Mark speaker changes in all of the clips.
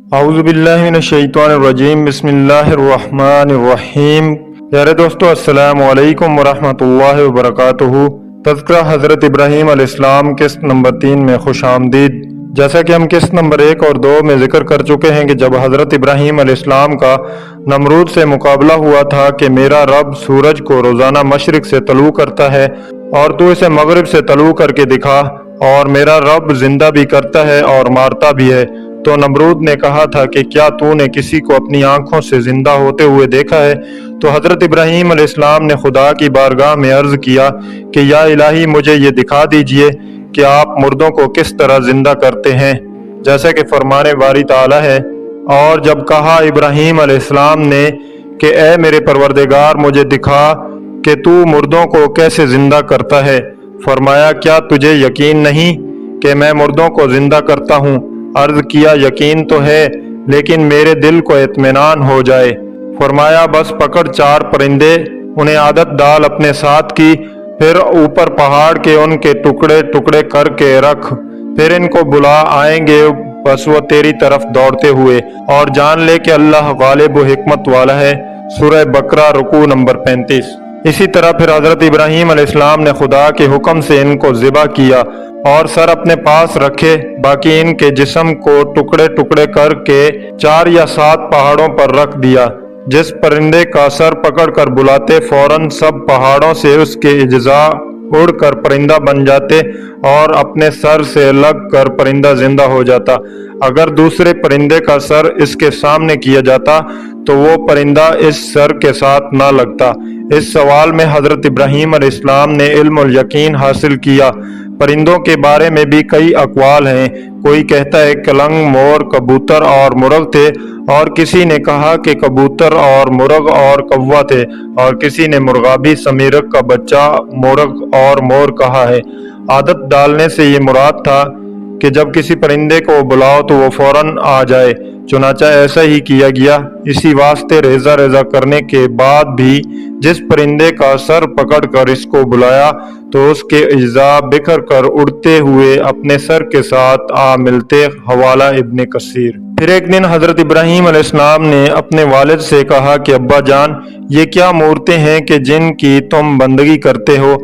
Speaker 1: اعوذ باللہ من الشیطان الرجیم بسم اللہ الرحمن الرحیم۔ پیارے دوستو، السلام علیکم ورحمۃ اللہ وبرکاتہ۔ تذکرہ حضرت ابراہیم علیہ السلام قسط نمبر 3 میں خوش آمدید۔ جیسا کہ ہم قسط نمبر 1 اور 2 میں ذکر کر چکے ہیں کہ جب حضرت ابراہیم علیہ السلام کا نمرود سے مقابلہ ہوا تھا کہ میرا رب سورج کو روزانہ مشرق سے طلوع کرتا ہے اور تو اسے مغرب سے طلوع کر کے دکھا، اور میرا رب زندہ بھی کرتا ہے اور مارتا بھی ہے، تو نمرود نے کہا تھا کہ کیا تو نے کسی کو اپنی آنکھوں سے زندہ ہوتے ہوئے دیکھا ہے؟ تو حضرت ابراہیم علیہ السلام نے خدا کی بارگاہ میں عرض کیا کہ یا الہی، مجھے یہ دکھا دیجئے کہ آپ مردوں کو کس طرح زندہ کرتے ہیں، جیسا کہ فرمان باری تعالی ہے۔ اور جب کہا ابراہیم علیہ السلام نے کہ اے میرے پروردگار، مجھے دکھا کہ تو مردوں کو کیسے زندہ کرتا ہے، فرمایا کیا تجھے یقین نہیں کہ میں مردوں کو زندہ کرتا ہوں؟ عرض کیا یقین تو ہے، لیکن میرے دل کو اطمینان ہو جائے۔ فرمایا بس پکڑ 4 پرندے، انہیں عادت ڈال اپنے ساتھ کی، پھر اوپر پہاڑ کے ان کے ٹکڑے ٹکڑے کر کے رکھ، پھر ان کو بلا آئیں گے، بس وہ تیری طرف دوڑتے ہوئے، اور جان لے کہ اللہ غالب و حکمت والا ہے۔ سورہ بقرہ رکوع نمبر 35۔ اسی طرح پھر حضرت ابراہیم علیہ السلام نے خدا کے حکم سے ان کو ذبح کیا اور سر اپنے پاس رکھے، باقی ان کے جسم کو ٹکڑے ٹکڑے کر کے 4 یا 7 پہاڑوں پر رکھ دیا۔ جس پرندے کا سر پکڑ کر بلاتے، فوراً سب پہاڑوں سے اس کے اجزاء اڑ کر پرندہ بن جاتے اور اپنے سر سے لگ کر پرندہ زندہ ہو جاتا۔ اگر دوسرے پرندے کا سر اس کے سامنے کیا جاتا تو وہ پرندہ اس سر کے ساتھ نہ لگتا۔ اس سوال میں حضرت ابراہیم علیہ السلام نے علم الیقین حاصل کیا۔ پرندوں کے بارے میں بھی کئی اقوال ہیں۔ کوئی کہتا ہے کلنگ، مور، کبوتر اور مرغ تھے، اور کسی نے کہا کہ کبوتر اور مرغ اور کوا تھے، اور کسی نے مرغابی سمیرک کا بچہ مرغ اور مور کہا ہے۔ عادت ڈالنے سے یہ مراد تھا کہ جب کسی پرندے کو بلاؤ تو وہ فوراً آ جائے، چنانچہ ایسا ہی کیا گیا۔ اسی واسطے ریزہ ریزہ کرنے کے بعد بھی جس پرندے کا سر پکڑ کر اس کو بلایا تو اس کے اجزاء بکھر کر اڑتے ہوئے اپنے سر کے ساتھ آ ملتے۔ حوالہ ابن کثیر۔ پھر ایک دن حضرت ابراہیم علیہ السلام نے اپنے والد سے کہا کہ ابا جان، یہ کیا مورتیں ہیں کہ جن کی تم بندگی کرتے ہو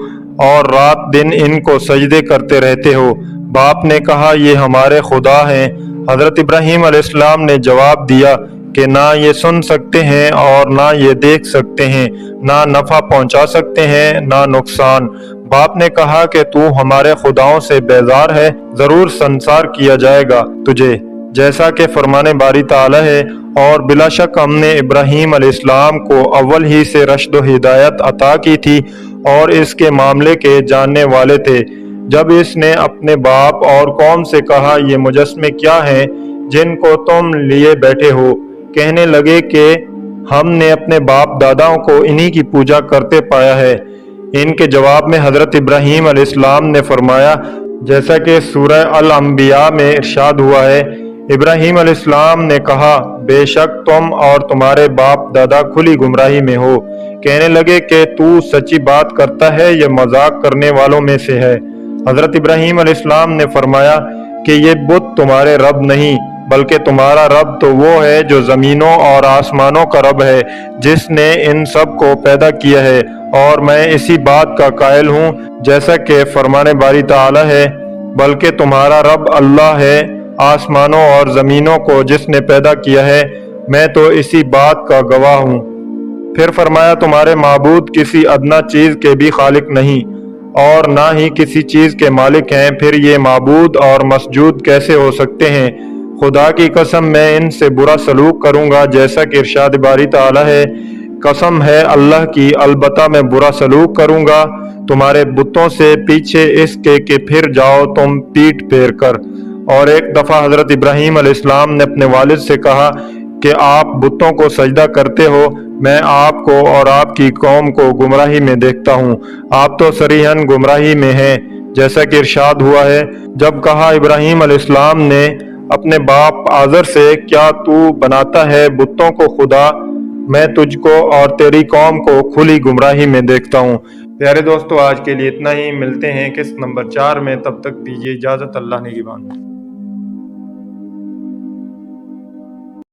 Speaker 1: اور رات دن ان کو سجدے کرتے رہتے ہو؟ باپ نے کہا یہ ہمارے خدا ہیں۔ حضرت ابراہیم علیہ السلام نے جواب دیا کہ نہ یہ سن سکتے ہیں اور نہ یہ دیکھ سکتے ہیں، نہ نفع پہنچا سکتے ہیں نہ نقصان۔ باپ نے کہا کہ تو ہمارے خداؤں سے بیزار ہے، ضرور سنسار کیا جائے گا تجھے، جیسا کہ فرمان باری تعالی ہے۔ اور بلا شک ہم نے ابراہیم علیہ السلام کو اول ہی سے رشد و ہدایت عطا کی تھی اور اس کے معاملے کے جاننے والے تھے۔ جب اس نے اپنے باپ اور قوم سے کہا یہ مجسمے کیا ہیں جن کو تم لیے بیٹھے ہو؟ کہنے لگے کہ ہم نے اپنے باپ داداؤں کو انہی کی پوجا کرتے پایا ہے۔ ان کے جواب میں حضرت ابراہیم علیہ السلام نے فرمایا، جیسا کہ سورہ الانبیاء میں ارشاد ہوا ہے، ابراہیم علیہ السلام نے کہا بے شک تم اور تمہارے باپ دادا کھلی گمراہی میں ہو۔ کہنے لگے کہ تو سچی بات کرتا ہے یا مذاق کرنے والوں میں سے ہے؟ حضرت ابراہیم علیہ السلام نے فرمایا کہ یہ بت تمہارے رب نہیں، بلکہ تمہارا رب تو وہ ہے جو زمینوں اور آسمانوں کا رب ہے، جس نے ان سب کو پیدا کیا ہے، اور میں اسی بات کا قائل ہوں جیسا کہ فرمان باری تعالی ہے، بلکہ تمہارا رب اللہ ہے، آسمانوں اور زمینوں کو جس نے پیدا کیا ہے، میں تو اسی بات کا گواہ ہوں۔ پھر فرمایا تمہارے معبود کسی ادنا چیز کے بھی خالق نہیں اور نہ ہی کسی چیز کے مالک ہیں، پھر یہ معبود اور مسجود کیسے ہو سکتے ہیں؟ خدا کی قسم میں ان سے برا سلوک کروں گا، جیسا کہ ارشاد باری تعالی ہے، قسم ہے اللہ کی، البتہ میں برا سلوک کروں گا تمہارے بتوں سے پیچھے اس کے کہ پھر جاؤ تم پیٹ پھیر کر۔ اور ایک دفعہ حضرت ابراہیم علیہ السلام نے اپنے والد سے کہا کہ آپ بتوں کو سجدہ کرتے ہو، میں آپ کو اور آپ کی قوم کو گمراہی میں دیکھتا ہوں، آپ تو صریحاً گمراہی میں ہیں، جیسا کہ ارشاد ہوا ہے۔ جب کہا ابراہیم علیہ السلام نے اپنے باپ آزر سے کیا تو بناتا ہے بتوں کو خدا؟ میں تجھ کو اور تیری قوم کو کھلی گمراہی میں دیکھتا ہوں۔ پیارے دوستو، آج کے لیے اتنا ہی، ملتے ہیں قسط نمبر 4 میں، تب تک دیجیے اجازت، اللہ نگہبان۔